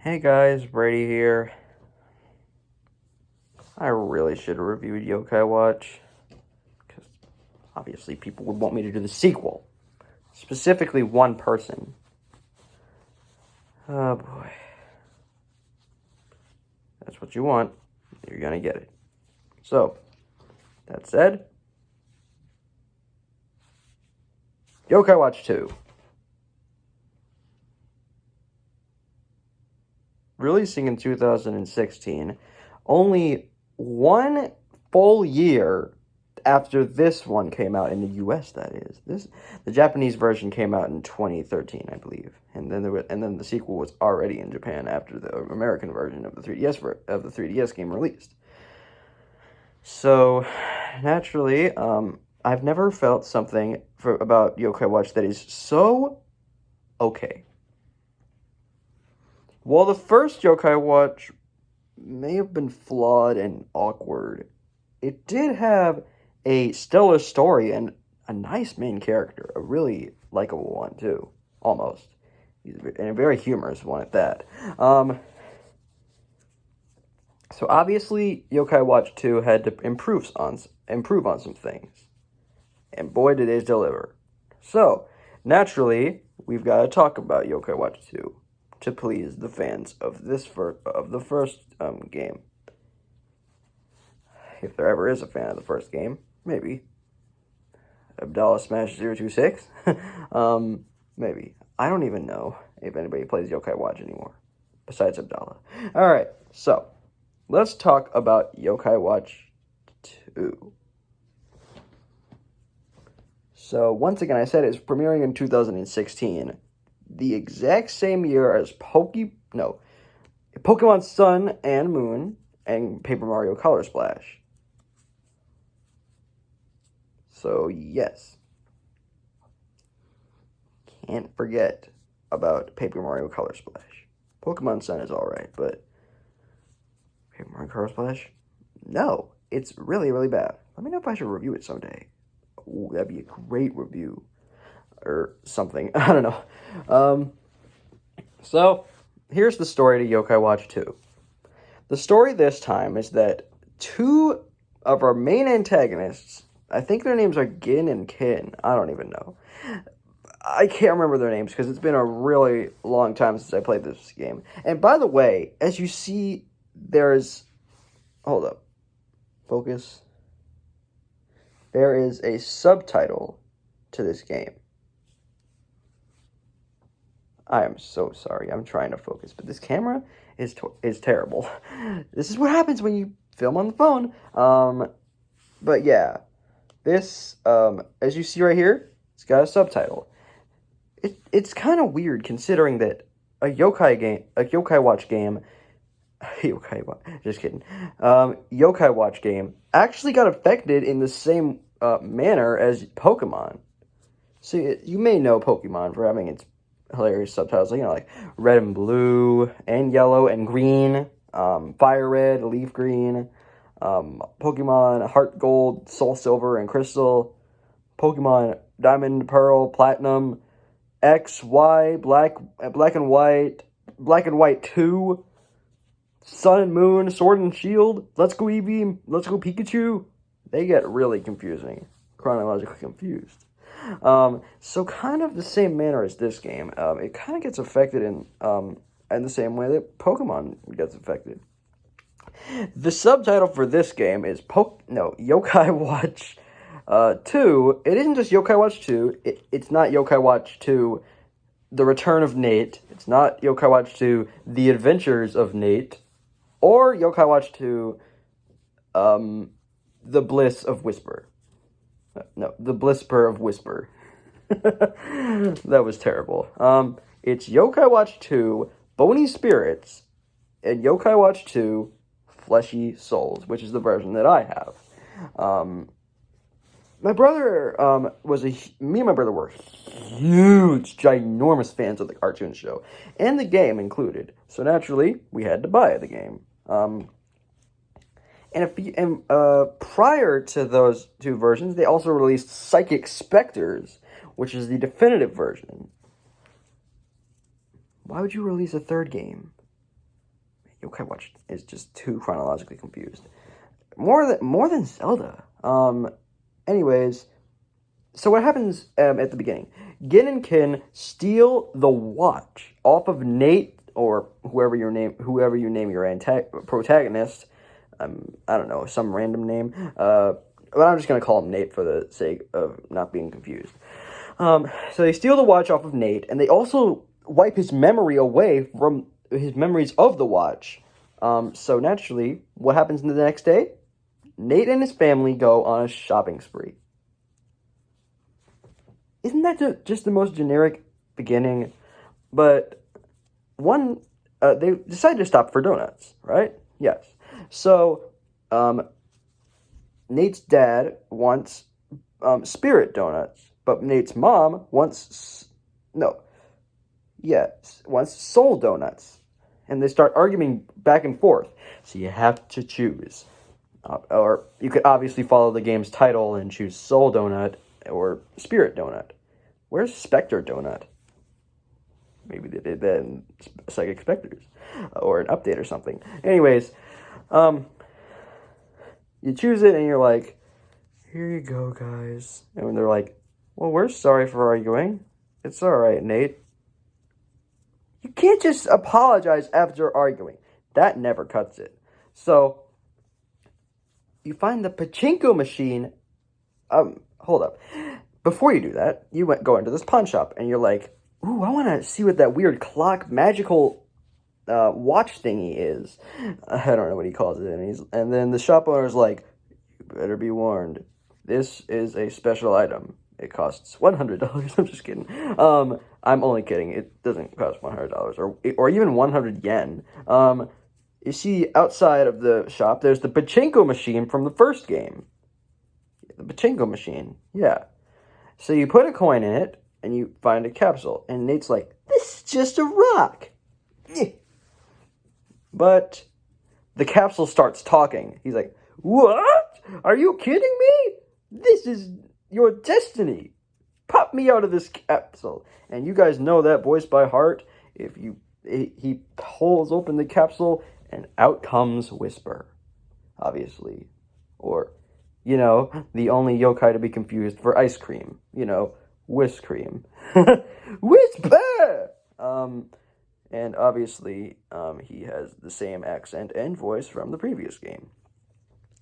Hey guys, Brady here. I really should have reviewed Yokai Watch, because obviously people would want me to do the sequel. Specifically one person. Oh boy. That's what you want. You're gonna get it. So, that said, Yokai Watch 2. Releasing in 2016, only one full year after this one came out in the U.S. That is, the Japanese version came out in 2013, I believe, and then the sequel was already in Japan after the American version of the 3DS game released. So, naturally, I've never felt something about Yokai Watch that is so okay. While the first Yokai Watch may have been flawed and awkward, it did have a stellar story and a nice main character, a really likable one too, almost, and a very humorous one at that. So obviously, Yokai Watch 2 had to improve on some things, and boy did it deliver. So naturally, we've got to talk about Yokai Watch 2 to please the fans of the first game. If there ever is a fan of the first game, maybe. Abdallah Smash 026? Maybe. I don't even know if anybody plays Yokai Watch anymore, besides Abdallah. Alright, so, let's talk about Yokai Watch 2. So, once again, I said it's premiering in 2016, the exact same year as Pokemon Sun and Moon and Paper Mario Color Splash. So, yes. Can't forget about Paper Mario Color Splash. Pokemon Sun is alright, but Paper Mario Color Splash? No, it's really, really bad. Let me know if I should review it someday. Ooh, that'd be a great review. Or something. I don't know. So, here's the story to Yokai Watch 2. The story this time is that two of our main antagonists, I think their names are Gin and Kin. I don't even know. I can't remember their names because it's been a really long time since I played this game. And by the way, as you see, there's... Hold up. Focus. There is a subtitle to this game. I am so sorry. I'm trying to focus, but this camera is terrible. This is what happens when you film on the phone. But yeah, this, as you see right here, it's got a subtitle. It's kind of weird considering that a Yokai Watch game, Yokai Watch game actually got affected in the same manner as Pokemon. So you may know Pokemon for having its hilarious subtitles, like red and blue, and yellow and green, fire red, leaf green, Pokemon Heart Gold, Soul Silver, and Crystal, Pokemon Diamond, Pearl, Platinum, X, Y, Black and White 2, Sun and Moon, Sword and Shield, Let's Go Eevee, Let's Go Pikachu. They get really confusing, chronologically confused. So kind of the same manner as this game. It kind of gets affected in the same way that Pokemon gets affected. The subtitle for this game is Yokai Watch 2. It isn't just Yokai Watch 2. It's not Yokai Watch 2, The Return of Nate. It's not Yokai Watch 2, The Adventures of Nate. Or Yokai Watch 2, The Bliss of Whisper. No, The Blisper of Whisper. That was terrible. It's Yokai Watch 2, Bony Spirits, and Yokai Watch 2, Fleshy Souls, which is the version that I have. My brother me and my brother were huge, ginormous fans of the cartoon show, and the game included. So naturally, we had to buy the game. And prior to those two versions, they also released Psychic Specters, which is the definitive version. Why would you release a third game? Yokai Watch is just too chronologically confused. More than Zelda. Anyways, so what happens at the beginning? Gin and Kin steal the watch off of Nate or whoever you name your protagonist. I don't know, some random name. But I'm just gonna call him Nate for the sake of not being confused. So they steal the watch off of Nate, and they also wipe his memory away from his memories of the watch. So naturally, what happens the next day? Nate and his family go on a shopping spree. Isn't that just the most generic beginning? But they decide to stop for donuts, right? Yes. So, Nate's dad wants spirit donuts, but Nate's mom wants soul donuts. And they start arguing back and forth. So you have to choose. Or you could obviously follow the game's title and choose Soul Donut or Spirit Donut. Where's Specter Donut? Maybe they did that in Psychic Specters. Or an update or something. Anyways, you choose it and you're like, here you go, guys. And when they're like, well, we're sorry for arguing. It's alright, Nate. You can't just apologize after arguing. That never cuts it. So, you find the pachinko machine. Hold up. Before you do that, you go into this pawn shop, and you're like, ooh, I want to see what that weird clock magical watch thingy is. I don't know what he calls it. And then the shop owner's like, you better be warned. This is a special item. It costs $100. I'm just kidding. I'm only kidding. It doesn't cost $100 or even 100 yen. You see, outside of the shop, there's the pachinko machine from the first game. The pachinko machine, yeah. So you put a coin in it, and you find a capsule. And Nate's like, this is just a rock. But the capsule starts talking. He's like, what? Are you kidding me? This is your destiny. Pop me out of this capsule. And you guys know that voice by heart. He pulls open the capsule, and out comes Whisper, obviously. Or, the only yokai to be confused for ice cream. Whisk cream. Whisper! And obviously, he has the same accent and voice from the previous game.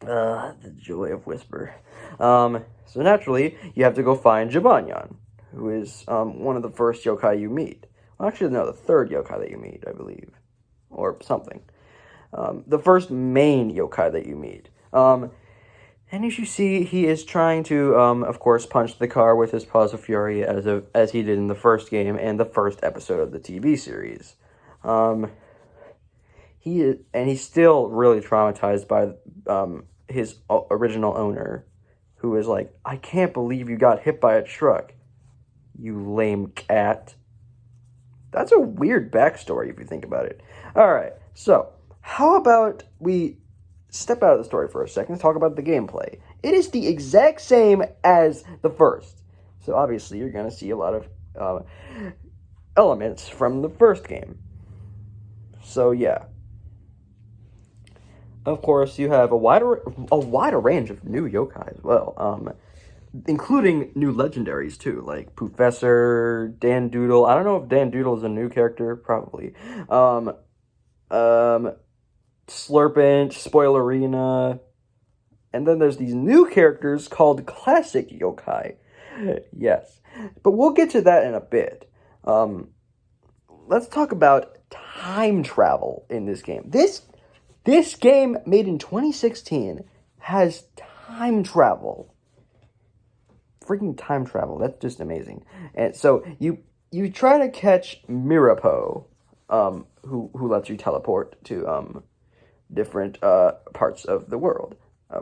The joy of Whisper. So naturally, you have to go find Jibanyan, who is one of the first yokai you meet. Well, actually, no, the third yokai that you meet, I believe. Or something. The first main yokai that you meet. And as you see, he is trying to, of course, punch the car with his paws of fury as he did in the first game and the first episode of the TV series. He's still really traumatized by his original owner, who is like, I can't believe you got hit by a truck, you lame cat. That's a weird backstory if you think about it. Alright, so, how about we step out of the story for a second and talk about the gameplay. It is the exact same as the first. So obviously you're going to see a lot of elements from the first game. So yeah. Of course, you have a wider range of new yokai as well. Including new legendaries too, like Professor, Dan Doodle. I don't know if Dan Doodle is a new character, probably. Slurpent, Spoilerina, and then there's these new characters called Classic Yokai. Yes, but we'll get to that in a bit. Let's talk about time travel in this game. This game, made in 2016, has time travel. Freaking time travel, that's just amazing. And so, you try to catch Mirapo, who lets you teleport to, different parts of the world,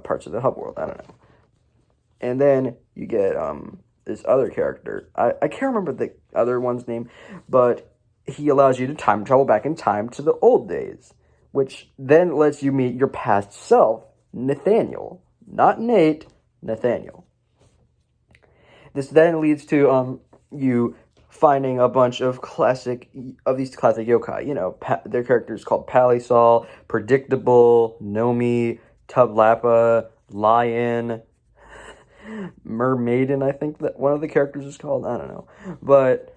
parts of the hub world, I don't know. And then you get this other character. I can't remember the other one's name, but he allows you to time travel back in time to the old days, which then lets you meet your past self, Nathaniel. Not Nate, Nathaniel. This then leads to you finding a bunch of these classic yokai. You know, their characters called Palisol, Predictable, Nomi, Tublapa, Lion, Mermaiden, I think that one of the characters is called. I don't know. But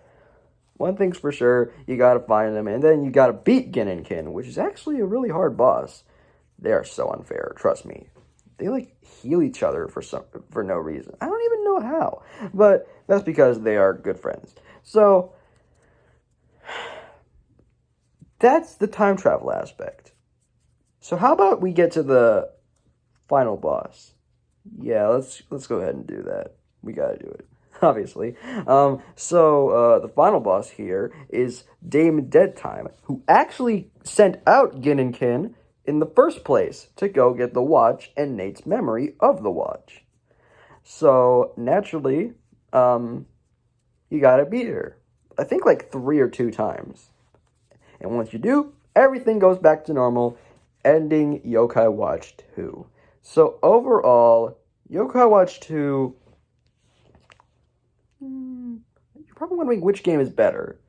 one thing's for sure, you gotta find them, and then you gotta beat Ginninkin, which is actually a really hard boss. They are so unfair, trust me. They like heal each other for no reason. I don't even know how, but that's because they are good friends. So that's the time travel aspect. So how about we get to the final boss? Yeah, let's go ahead and do that. We gotta do it, obviously. So the final boss here is Dame Deadtime, who actually sent out Ginninkin in the first place to go get the watch and Nate's memory of the watch. So naturally, you gotta beat her. I think like 3 or 2 times. And once you do, everything goes back to normal, ending Yokai Watch 2. So overall, Yokai Watch 2... You're probably wondering which game is better.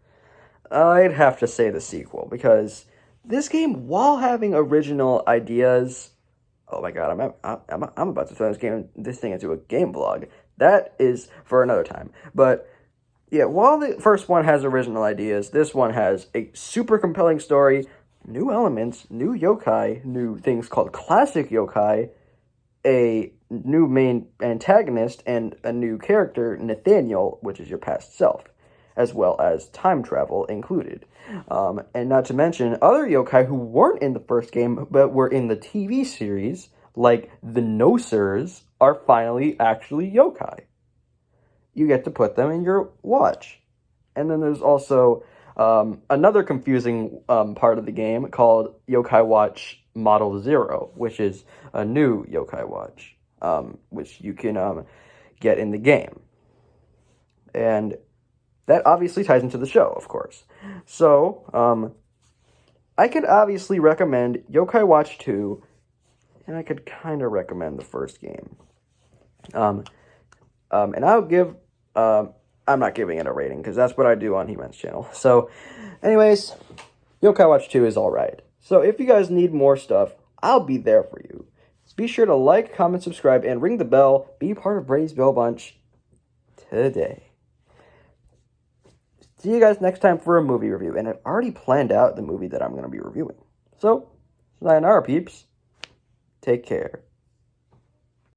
I'd have to say the sequel, because this game, while having original ideas... Oh my god, I'm about to turn this thing into a game vlog. That is for another time. But yeah, while the first one has original ideas, this one has a super compelling story, new elements, new yokai, new things called classic yokai, a new main antagonist, and a new character, Nathaniel, which is your past self, as well as time travel included. And not to mention other yokai who weren't in the first game, but were in the TV series, like the Nosers, are finally actually yokai. You get to put them in your watch. And then there's also another confusing part of the game called Yokai Watch Model 0, which is a new Yokai Watch, which you can get in the game. And that obviously ties into the show, of course. So, I could obviously recommend Yokai Watch 2, and I could kind of recommend the first game. And I'll give... I'm not giving it a rating, because that's what I do on He-Man's channel. So, anyways, Yokai Watch 2 is alright. So, if you guys need more stuff, I'll be there for you. Be sure to like, comment, subscribe, and ring the bell. Be part of Brady's Bill Bunch today. See you guys next time for a movie review. And I've already planned out the movie that I'm going to be reviewing. So, sayonara, peeps. Take care.